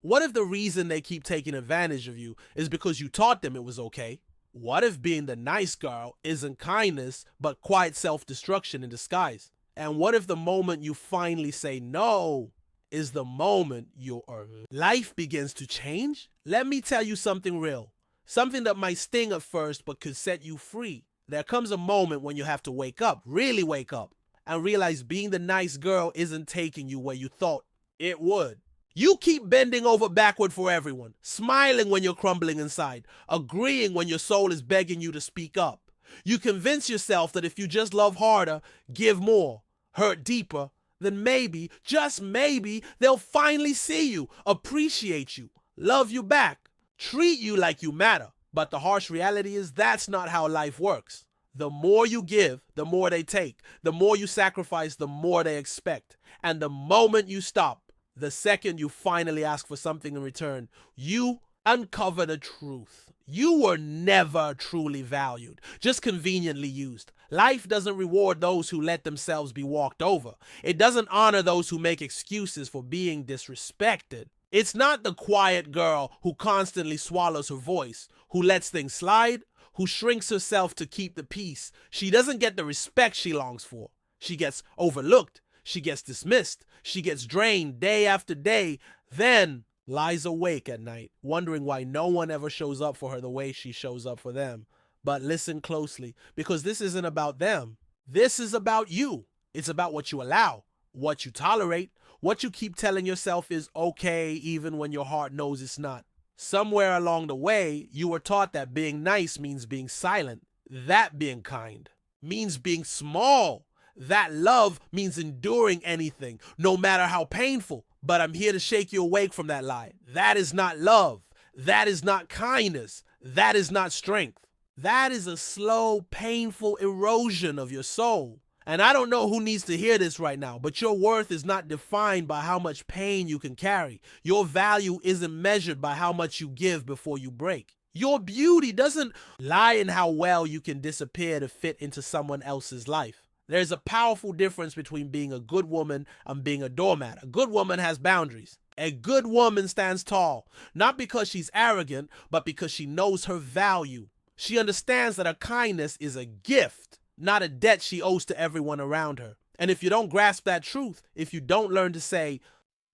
What if the reason they keep taking advantage of you is because you taught them it was okay? What if being the nice girl isn't kindness, but quiet self-destruction in disguise? And what if the moment you finally say no is the moment your life begins to change? Let me tell you something real. Something that might sting at first, but could set you free. There comes a moment when you have to wake up, really wake up, and realize being the nice girl isn't taking you where you thought it would. You keep bending over backward for everyone, smiling when you're crumbling inside, agreeing when your soul is begging you to speak up. You convince yourself that if you just love harder, give more, hurt deeper, then maybe, just maybe, they'll finally see you, appreciate you, love you back, treat you like you matter. But the harsh reality is that's not how life works. The more you give, the more they take. The more you sacrifice, the more they expect. And the moment you stop, the second you finally ask for something in return, you uncover the truth. You were never truly valued, just conveniently used. Life doesn't reward those who let themselves be walked over. It doesn't honor those who make excuses for being disrespected. It's not the quiet girl who constantly swallows her voice, who lets things slide, who shrinks herself to keep the peace. She doesn't get the respect she longs for. She gets overlooked. She gets dismissed. She gets drained day after day, then lies awake at night, wondering why no one ever shows up for her the way she shows up for them. But listen closely, because this isn't about them. This is about you. It's about what you allow, what you tolerate, what you keep telling yourself is okay even when your heart knows it's not. Somewhere along the way, you were taught that being nice means being silent, that being kind means being small, that love means enduring anything, no matter how painful. But I'm here to shake you awake from that lie. That is not love. That is not kindness. That is not strength. That is a slow, painful erosion of your soul. And I don't know who needs to hear this right now, but your worth is not defined by how much pain you can carry. Your value isn't measured by how much you give before you break. Your beauty doesn't lie in how well you can disappear to fit into someone else's life. There's a powerful difference between being a good woman and being a doormat. A good woman has boundaries. A good woman stands tall, not because she's arrogant, but because she knows her value. She understands that her kindness is a gift, not a debt she owes to everyone around her. And if you don't grasp that truth, if you don't learn to say,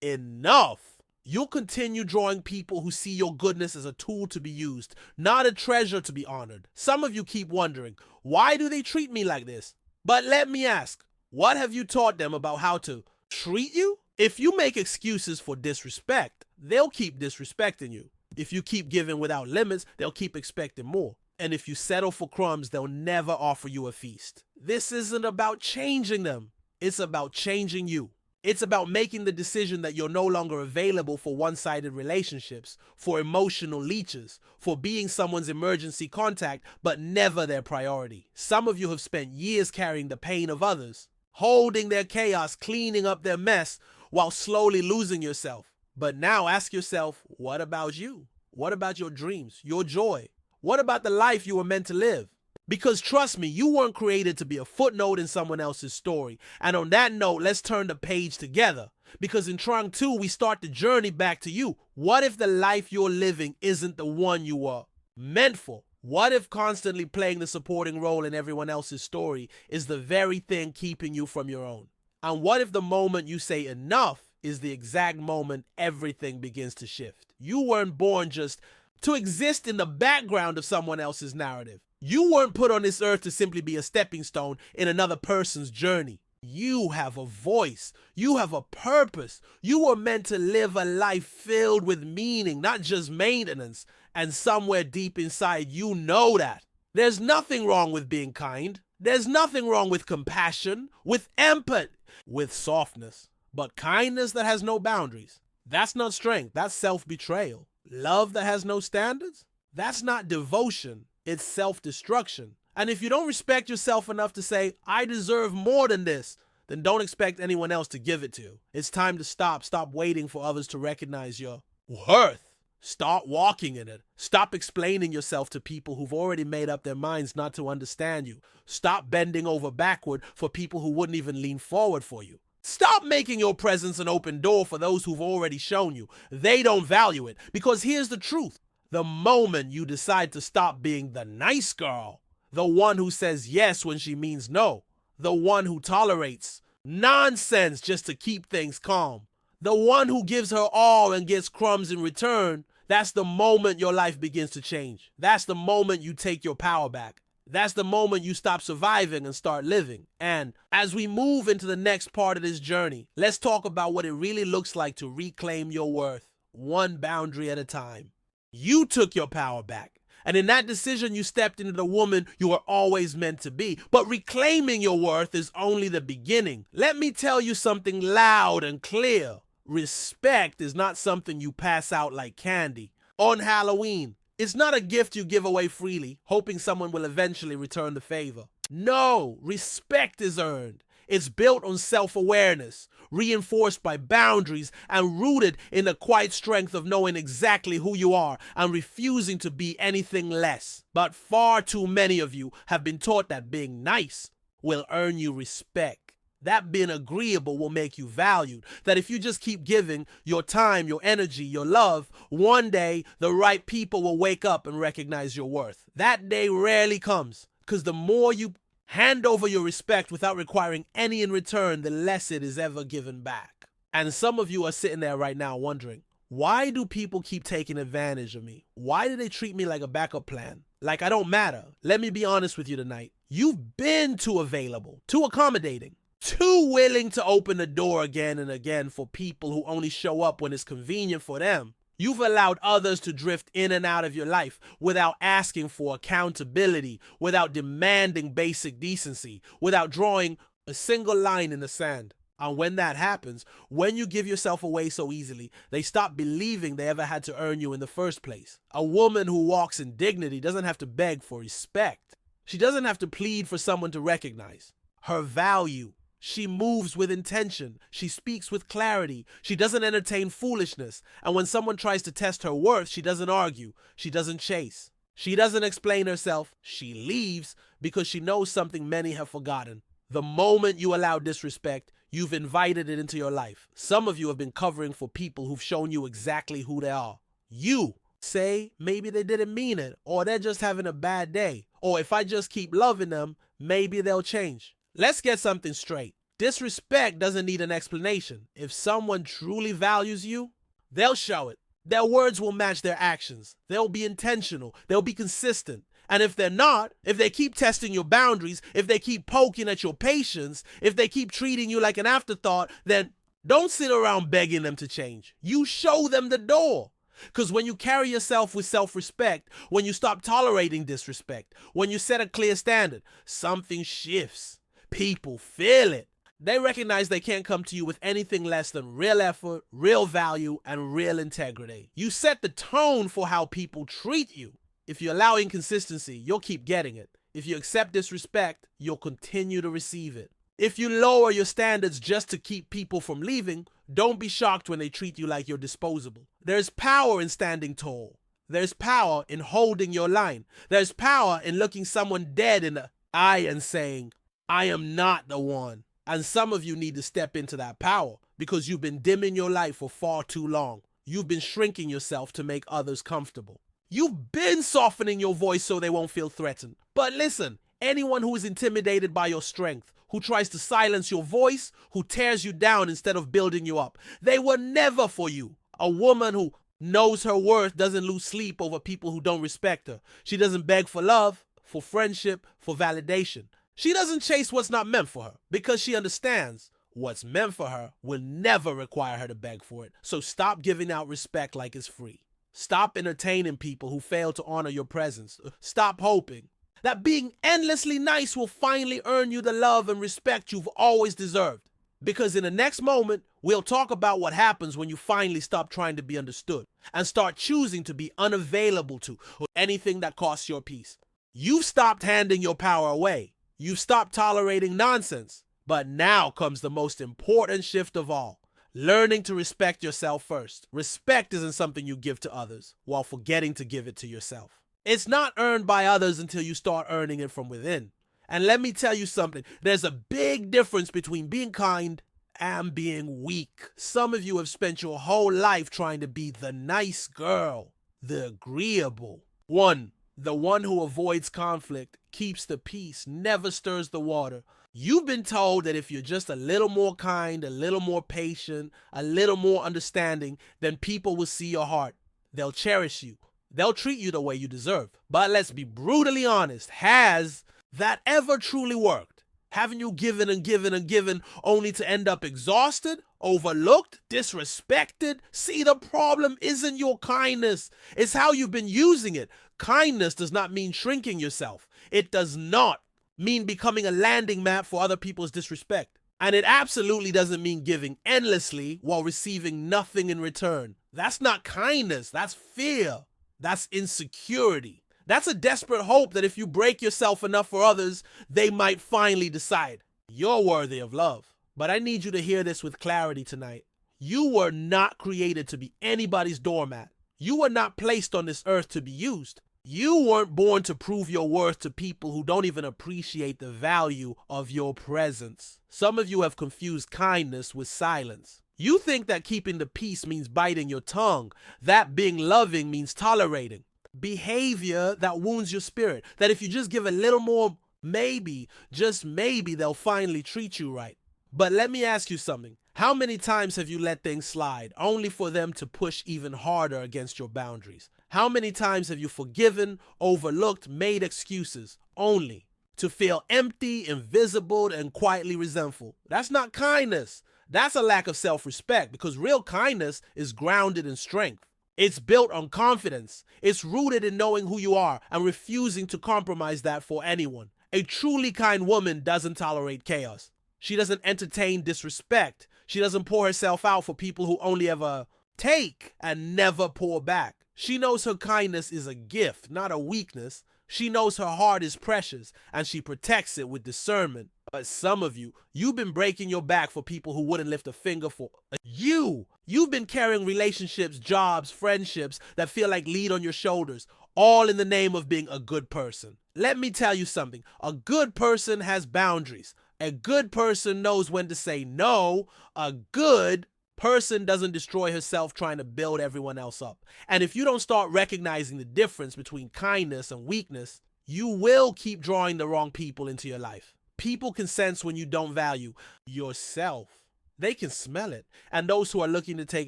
enough, you'll continue drawing people who see your goodness as a tool to be used, not a treasure to be honored. Some of you keep wondering, why do they treat me like this? But let me ask, what have you taught them about how to treat you? If you make excuses for disrespect, they'll keep disrespecting you. If you keep giving without limits, they'll keep expecting more. And if you settle for crumbs, they'll never offer you a feast. This isn't about changing them. It's about changing you. It's about making the decision that you're no longer available for one-sided relationships, for emotional leeches, for being someone's emergency contact, but never their priority. Some of you have spent years carrying the pain of others, holding their chaos, cleaning up their mess, while slowly losing yourself. But now ask yourself, what about you? What about your dreams, your joy? What about the life you were meant to live? Because trust me, you weren't created to be a footnote in someone else's story. And on that note, let's turn the page together. Because in Trang 2, we start the journey back to you. What if the life you're living isn't the one you were meant for? What if constantly playing the supporting role in everyone else's story is the very thing keeping you from your own? And what if the moment you say enough is the exact moment everything begins to shift? You weren't born just to exist in the background of someone else's narrative. You weren't put on this earth to simply be a stepping stone in another person's journey. You have a voice. You have a purpose. You were meant to live a life filled with meaning, not just maintenance. And somewhere deep inside, you know that. There's nothing wrong with being kind. There's nothing wrong with compassion, with empathy, with softness. But kindness that has no boundaries, that's not strength. That's self-betrayal. Love that has no standards, that's not devotion. It's self-destruction. And if you don't respect yourself enough to say, I deserve more than this, then don't expect anyone else to give it to you. It's time to stop. Stop waiting for others to recognize your worth. Start walking in it. Stop explaining yourself to people who've already made up their minds not to understand you. Stop bending over backward for people who wouldn't even lean forward for you. Stop making your presence an open door for those who've already shown you they don't value it. Because here's the truth. The moment you decide to stop being the nice girl, the one who says yes when she means no, the one who tolerates nonsense just to keep things calm, the one who gives her all and gets crumbs in return, that's the moment your life begins to change. That's the moment you take your power back. That's the moment you stop surviving and start living. And as we move into the next part of this journey, let's talk about what it really looks like to reclaim your worth, one boundary at a time. You took your power back. And in that decision, you stepped into the woman you were always meant to be. But reclaiming your worth is only the beginning. Let me tell you something loud and clear. Respect is not something you pass out like candy on Halloween. It's not a gift you give away freely, hoping someone will eventually return the favor. No, respect is earned. It's built on self-awareness, reinforced by boundaries, and rooted in the quiet strength of knowing exactly who you are and refusing to be anything less. But far too many of you have been taught that being nice will earn you respect. That being agreeable will make you valued. That if you just keep giving your time, your energy, your love, one day the right people will wake up and recognize your worth. That day rarely comes, because the more you hand over your respect without requiring any in return, the less it is ever given back. And some of you are sitting there right now wondering, why do people keep taking advantage of me? Why do they treat me like a backup plan? Like I don't matter. Let me be honest with you tonight. You've been too available, too accommodating, too willing to open the door again and again for people who only show up when it's convenient for them. You've allowed others to drift in and out of your life without asking for accountability, without demanding basic decency, without drawing a single line in the sand. And when that happens, when you give yourself away so easily, they stop believing they ever had to earn you in the first place. A woman who walks in dignity doesn't have to beg for respect. She doesn't have to plead for someone to recognize her value. She moves with intention. She speaks with clarity. She doesn't entertain foolishness. And when someone tries to test her worth, she doesn't argue. She doesn't chase. She doesn't explain herself. She leaves because she knows something many have forgotten. The moment you allow disrespect, you've invited it into your life. Some of you have been covering for people who've shown you exactly who they are. You say maybe they didn't mean it, or they're just having a bad day, or if I just keep loving them, maybe they'll change. Let's get something straight. Disrespect doesn't need an explanation. If someone truly values you, they'll show it. Their words will match their actions. They'll be intentional. They'll be consistent. And if they're not, if they keep testing your boundaries, if they keep poking at your patience, if they keep treating you like an afterthought, then don't sit around begging them to change. You show them the door. Because when you carry yourself with self-respect, when you stop tolerating disrespect, when you set a clear standard, something shifts. People feel it. They recognize they can't come to you with anything less than real effort, real value, and real integrity. You set the tone for how people treat you. If you allow inconsistency, you'll keep getting it. If you accept disrespect, you'll continue to receive it. If you lower your standards just to keep people from leaving, don't be shocked when they treat you like you're disposable. There's power in standing tall. There's power in holding your line. There's power in looking someone dead in the eye and saying, I am not the one. And some of you need to step into that power because you've been dimming your light for far too long. You've been shrinking yourself to make others comfortable. You've been softening your voice so they won't feel threatened. But listen, anyone who is intimidated by your strength, who tries to silence your voice, who tears you down instead of building you up, they were never for you. A woman who knows her worth doesn't lose sleep over people who don't respect her. She doesn't beg for love, for friendship, for validation. She doesn't chase what's not meant for her because she understands what's meant for her will never require her to beg for it. So stop giving out respect like it's free. Stop entertaining people who fail to honor your presence. Stop hoping that being endlessly nice will finally earn you the love and respect you've always deserved. Because in the next moment, we'll talk about what happens when you finally stop trying to be understood and start choosing to be unavailable to anything that costs your peace. You've stopped handing your power away. You've stopped tolerating nonsense. But now comes the most important shift of all. Learning to respect yourself first. Respect isn't something you give to others while forgetting to give it to yourself. It's not earned by others until you start earning it from within. And let me tell you something. There's a big difference between being kind am being weak. Some of you have spent your whole life trying to be the nice girl, the agreeable one, the one who avoids conflict, keeps the peace, never stirs the water. You've been told that if you're just a little more kind, a little more patient, a little more understanding, then people will see your heart. They'll cherish you. They'll treat you the way you deserve. But let's be brutally honest, has that ever truly worked? Haven't you given and given and given only to end up exhausted, overlooked, disrespected? See, the problem isn't your kindness. It's how you've been using it. Kindness does not mean shrinking yourself. It does not mean becoming a landing map for other people's disrespect. And it absolutely doesn't mean giving endlessly while receiving nothing in return. That's not kindness. That's fear. That's insecurity. That's a desperate hope that if you break yourself enough for others, they might finally decide you're worthy of love. But I need you to hear this with clarity tonight. You were not created to be anybody's doormat. You were not placed on this earth to be used. You weren't born to prove your worth to people who don't even appreciate the value of your presence. Some of you have confused kindness with silence. You think that keeping the peace means biting your tongue, that being loving means tolerating. Behavior that wounds your spirit, that if you just give a little more, maybe, just maybe, they'll finally treat you right. But let me ask you something. How many times have you let things slide only for them to push even harder against your boundaries? How many times have you forgiven, overlooked, made excuses only to feel empty, invisible, and quietly resentful? That's not kindness. That's a lack of self-respect, because real kindness is grounded in strength. It's built on confidence. It's rooted in knowing who you are and refusing to compromise that for anyone. A truly kind woman doesn't tolerate chaos. She doesn't entertain disrespect. She doesn't pour herself out for people who only ever take and never pour back. She knows her kindness is a gift, not a weakness. She knows her heart is precious and she protects it with discernment. But some of you, you've been breaking your back for people who wouldn't lift a finger for you. You've been carrying relationships, jobs, friendships that feel like lead on your shoulders, all in the name of being a good person. Let me tell you something. A good person has boundaries. A good person knows when to say no. A good person doesn't destroy herself trying to build everyone else up. And if you don't start recognizing the difference between kindness and weakness, you will keep drawing the wrong people into your life. People can sense when you don't value yourself. They can smell it. And those who are looking to take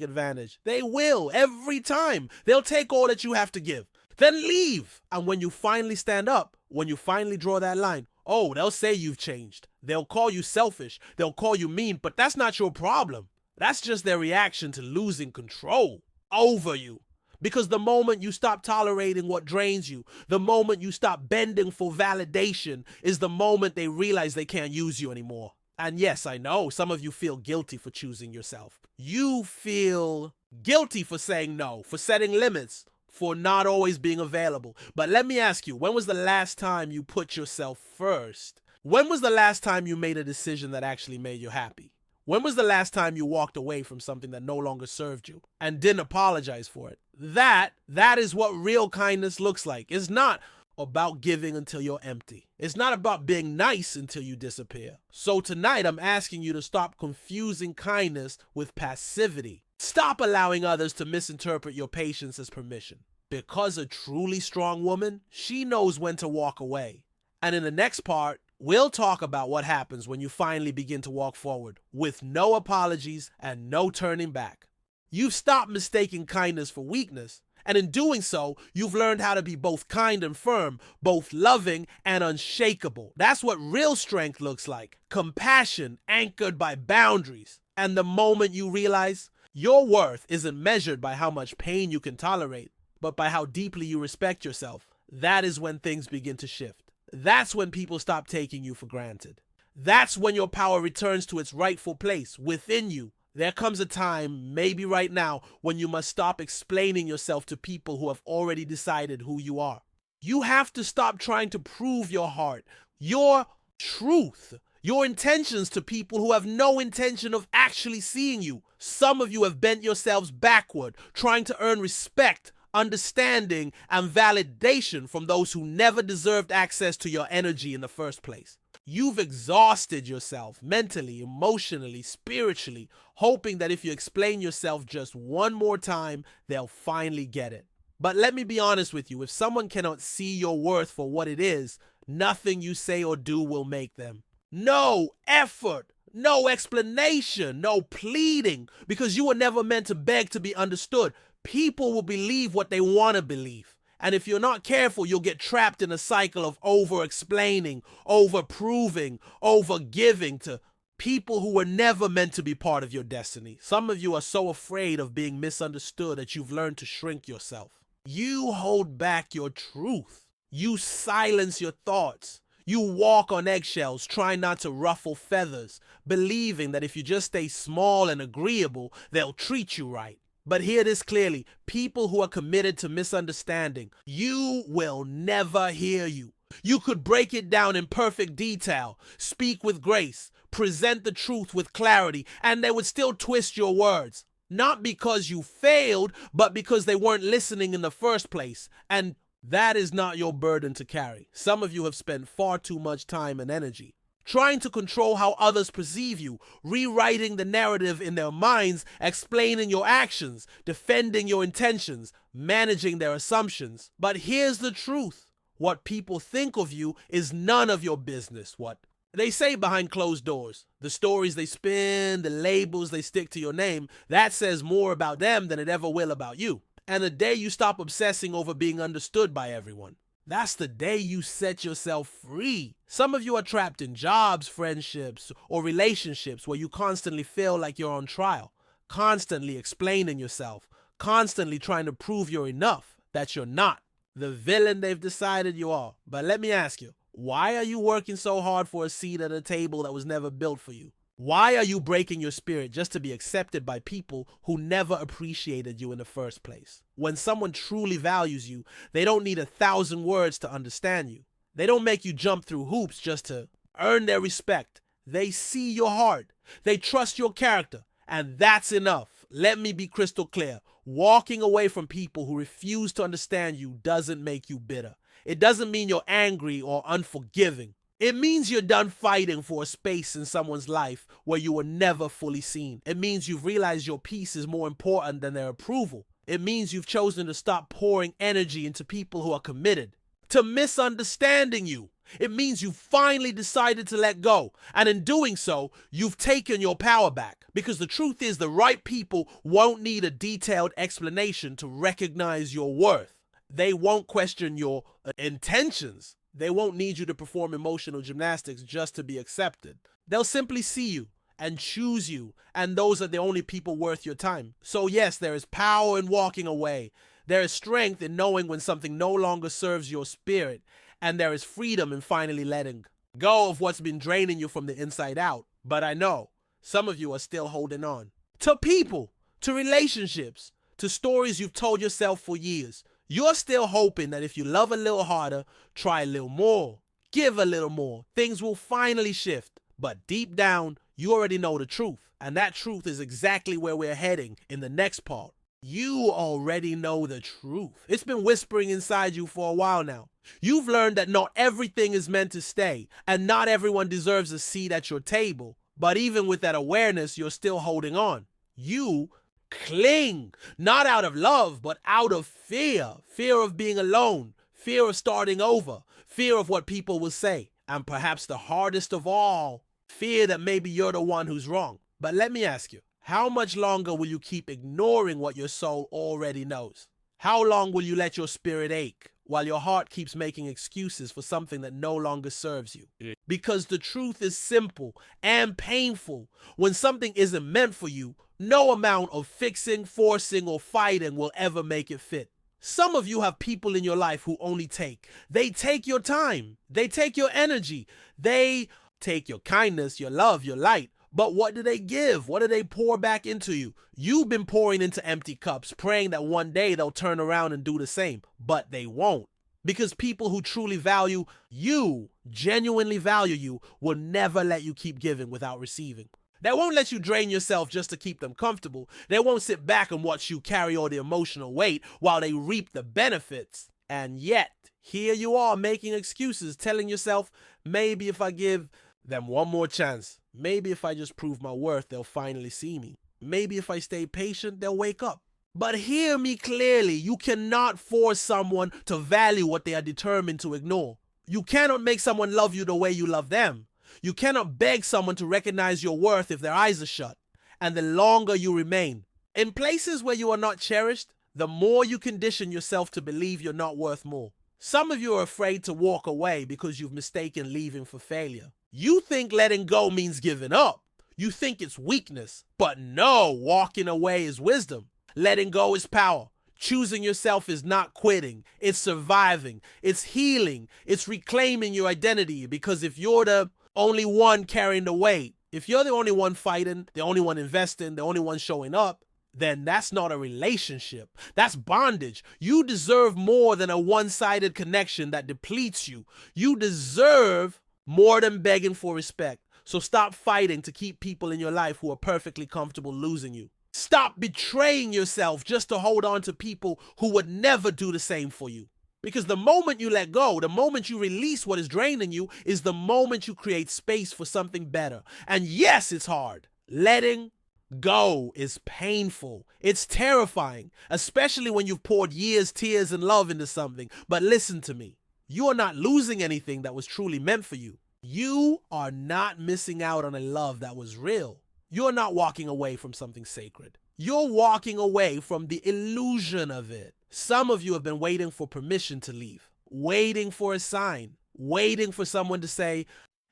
advantage, they will every time. They'll take all that you have to give, then leave. And when you finally stand up, when you finally draw that line, oh, they'll say you've changed. They'll call you selfish. They'll call you mean, but that's not your problem. That's just their reaction to losing control over you. Because the moment you stop tolerating what drains you, the moment you stop bending for validation, is the moment they realize they can't use you anymore. And yes, I know some of you feel guilty for choosing yourself. You feel guilty for saying no, for setting limits, for not always being available. But let me ask you, when was the last time you put yourself first? When was the last time you made a decision that actually made you happy? When was the last time you walked away from something that no longer served you and didn't apologize for it? That is what real kindness looks like. It's not about giving until you're empty. It's not about being nice until you disappear. So tonight, I'm asking you to stop confusing kindness with passivity. Stop allowing others to misinterpret your patience as permission. Because a truly strong woman, she knows when to walk away. And in the next part, we'll talk about what happens when you finally begin to walk forward with no apologies and no turning back. You've stopped mistaking kindness for weakness, and in doing so, you've learned how to be both kind and firm, both loving and unshakable. That's what real strength looks like. Compassion anchored by boundaries. And the moment you realize your worth isn't measured by how much pain you can tolerate, but by how deeply you respect yourself, that is when things begin to shift. That's when people stop taking you for granted. That's when your power returns to its rightful place within you. There comes a time, maybe right now, when you must stop explaining yourself to people who have already decided who you are. You have to stop trying to prove your heart, your truth, your intentions to people who have no intention of actually seeing you. Some of you have bent yourselves backward, trying to earn respect, understanding, and validation from those who never deserved access to your energy in the first place. You've exhausted yourself mentally, emotionally, spiritually, hoping that if you explain yourself just one more time, they'll finally get it. But let me be honest with you, if someone cannot see your worth for what it is, nothing you say or do will make them. No effort, no explanation, no pleading, because you were never meant to beg to be understood. People will believe what they want to believe. And if you're not careful, you'll get trapped in a cycle of over-explaining, over-proving, over-giving to people who were never meant to be part of your destiny. Some of you are so afraid of being misunderstood that you've learned to shrink yourself. You hold back your truth. You silence your thoughts. You walk on eggshells, trying not to ruffle feathers, believing that if you just stay small and agreeable, they'll treat you right. But hear this clearly, people who are committed to misunderstanding, you will never hear you. You could break it down in perfect detail, speak with grace, present the truth with clarity, and they would still twist your words. Not because you failed, but because they weren't listening in the first place. And that is not your burden to carry. Some of you have spent far too much time and energy trying to control how others perceive you, rewriting the narrative in their minds, explaining your actions, defending your intentions, managing their assumptions. But here's the truth. What people think of you is none of your business. What they say behind closed doors, the stories they spin, the labels they stick to your name, that says more about them than it ever will about you. And the day you stop obsessing over being understood by everyone, that's the day you set yourself free. Some of you are trapped in jobs, friendships, or relationships where you constantly feel like you're on trial, constantly explaining yourself, constantly trying to prove you're enough, that you're not the villain they've decided you are. But let me ask you, why are you working so hard for a seat at a table that was never built for you? Why are you breaking your spirit just to be accepted by people who never appreciated you in the first place? When someone truly values you, they don't need 1,000 words to understand you. They don't make you jump through hoops just to earn their respect. They see your heart. They trust your character. And that's enough. Let me be crystal clear. Walking away from people who refuse to understand you doesn't make you bitter. It doesn't mean you're angry or unforgiving. It means you're done fighting for a space in someone's life where you were never fully seen. It means you've realized your peace is more important than their approval. It means you've chosen to stop pouring energy into people who are committed to misunderstanding you. It means you finally decided to let go. And in doing so, you've taken your power back. Because the truth is, the right people won't need a detailed explanation to recognize your worth. They won't question your intentions. They won't need you to perform emotional gymnastics just to be accepted. They'll simply see you and choose you, and those are the only people worth your time. So yes, there is power in walking away. There is strength in knowing when something no longer serves your spirit, and there is freedom in finally letting go of what's been draining you from the inside out. But I know some of you are still holding on to people, to relationships, to stories you've told yourself for years. You're still hoping that if you love a little harder, try a little more, give a little more, things will finally shift. But deep down, you already know the truth. And that truth is exactly where we're heading in the next part. You already know the truth. It's been whispering inside you for a while now. You've learned that not everything is meant to stay, and not everyone deserves a seat at your table. But even with that awareness, you're still holding on. You cling, not out of love, but out of fear. Fear of being alone, fear of starting over, fear of what people will say, and perhaps the hardest of all, fear that maybe you're the one who's wrong. But let me ask you, how much longer will you keep ignoring what your soul already knows? How long will you let your spirit ache while your heart keeps making excuses for something that no longer serves you? Because the truth is simple and painful. When something isn't meant for you, no amount of fixing, forcing, or fighting will ever make it fit. Some of you have people in your life who only take. They take your time. They take your energy. They take your kindness, your love, your light. But what do they give? What do they pour back into you? You've been pouring into empty cups, praying that one day they'll turn around and do the same. But they won't. Because people who truly value you, genuinely value you, will never let you keep giving without receiving. They won't let you drain yourself just to keep them comfortable. They won't sit back and watch you carry all the emotional weight while they reap the benefits. And yet, here you are making excuses, telling yourself, maybe if I give them one more chance, maybe if I just prove my worth, they'll finally see me. Maybe if I stay patient, they'll wake up. But hear me clearly, you cannot force someone to value what they are determined to ignore. You cannot make someone love you the way you love them. You cannot beg someone to recognize your worth if their eyes are shut. And the longer you remain in places where you are not cherished, the more you condition yourself to believe you're not worth more. Some of you are afraid to walk away because you've mistaken leaving for failure. You think letting go means giving up. You think it's weakness. But no, walking away is wisdom. Letting go is power. Choosing yourself is not quitting. It's surviving. It's healing. It's reclaiming your identity, because if you're the only one carrying the weight, if you're the only one fighting, the only one investing, the only one showing up, then that's not a relationship. That's bondage. You deserve more than a one-sided connection that depletes you. You deserve more than begging for respect. So stop fighting to keep people in your life who are perfectly comfortable losing you. Stop betraying yourself just to hold on to people who would never do the same for you. Because the moment you let go, the moment you release what is draining you, is the moment you create space for something better. And yes, it's hard. Letting go is painful. It's terrifying, especially when you've poured years, tears, and love into something. But listen to me. You are not losing anything that was truly meant for you. You are not missing out on a love that was real. You're not walking away from something sacred. You're walking away from the illusion of it. Some of you have been waiting for permission to leave, waiting for a sign, waiting for someone to say,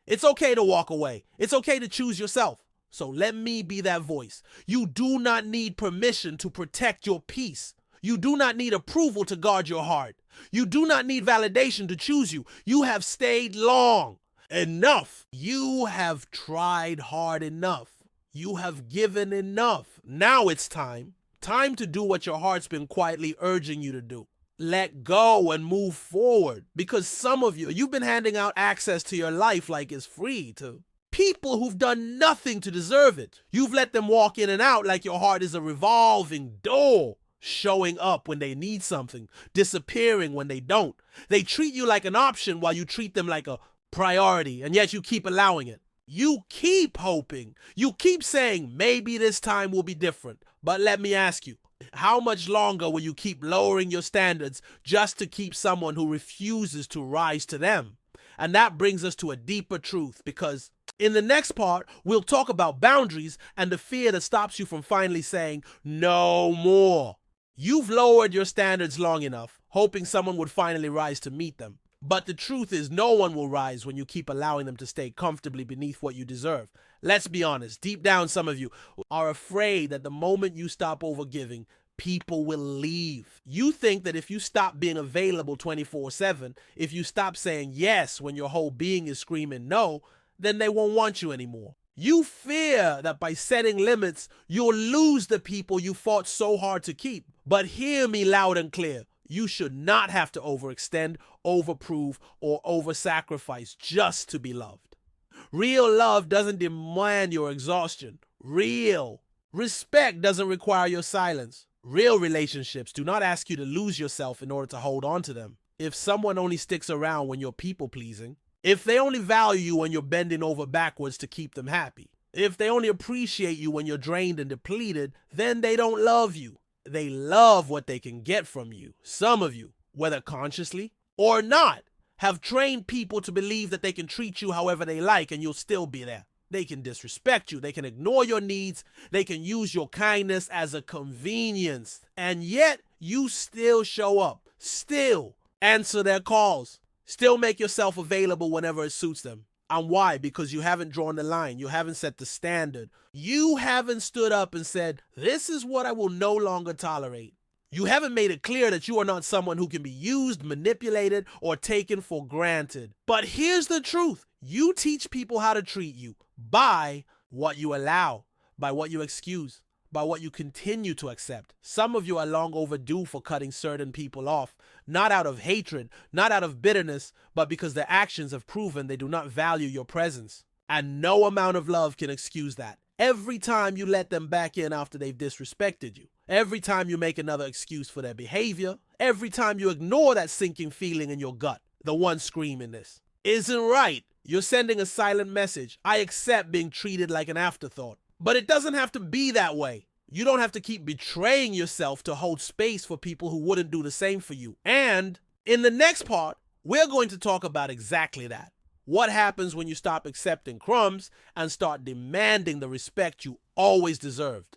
it's okay to walk away. It's okay to choose yourself. So let me be that voice. You do not need permission to protect your peace. You do not need approval to guard your heart. You do not need validation to choose you. You have stayed long enough. You have tried hard enough. You have given enough. Now it's time to do what your heart's been quietly urging you to do. Let go and move forward. Because some of you've been handing out access to your life like it's free to people who've done nothing to deserve it. You've let them walk in and out like your heart is a revolving door, showing up when they need something, disappearing when they don't. They treat you like an option while you treat them like a priority, and yet you keep allowing it. You keep hoping. You keep saying, maybe this time will be different. But let me ask you, how much longer will you keep lowering your standards just to keep someone who refuses to rise to them? And that brings us to a deeper truth, because in the next part, we'll talk about boundaries and the fear that stops you from finally saying no more. You've lowered your standards long enough, hoping someone would finally rise to meet them. But the truth is, no one will rise when you keep allowing them to stay comfortably beneath what you deserve. Let's be honest, deep down some of you are afraid that the moment you stop overgiving, people will leave. You think that if you stop being available 24/7, if you stop saying yes when your whole being is screaming no, then they won't want you anymore. You fear that by setting limits, you'll lose the people you fought so hard to keep. But hear me loud and clear. You should not have to overextend, overprove, or over-sacrifice just to be loved. Real love doesn't demand your exhaustion. Real respect doesn't require your silence. Real relationships do not ask you to lose yourself in order to hold on to them. If someone only sticks around when you're people-pleasing, if they only value you when you're bending over backwards to keep them happy, if they only appreciate you when you're drained and depleted, then they don't love you. They love what they can get from you. Some of you, whether consciously or not, have trained people to believe that they can treat you however they like and you'll still be there. They can disrespect you. They can ignore your needs. They can use your kindness as a convenience. And yet, you still show up. Still answer their calls. Still make yourself available whenever it suits them. And why? Because you haven't drawn the line. You haven't set the standard. You haven't stood up and said, this is what I will no longer tolerate. You haven't made it clear that you are not someone who can be used, manipulated, or taken for granted. But here's the truth. You teach people how to treat you by what you allow, by what you excuse, by what you continue to accept. Some of you are long overdue for cutting certain people off, not out of hatred, not out of bitterness, but because their actions have proven they do not value your presence. And no amount of love can excuse that. Every time you let them back in after they've disrespected you, every time you make another excuse for their behavior, every time you ignore that sinking feeling in your gut, the one screaming this isn't right, you're sending a silent message. I accept being treated like an afterthought. But it doesn't have to be that way. You don't have to keep betraying yourself to hold space for people who wouldn't do the same for you. And in the next part, we're going to talk about exactly that. What happens when you stop accepting crumbs and start demanding the respect you always deserved?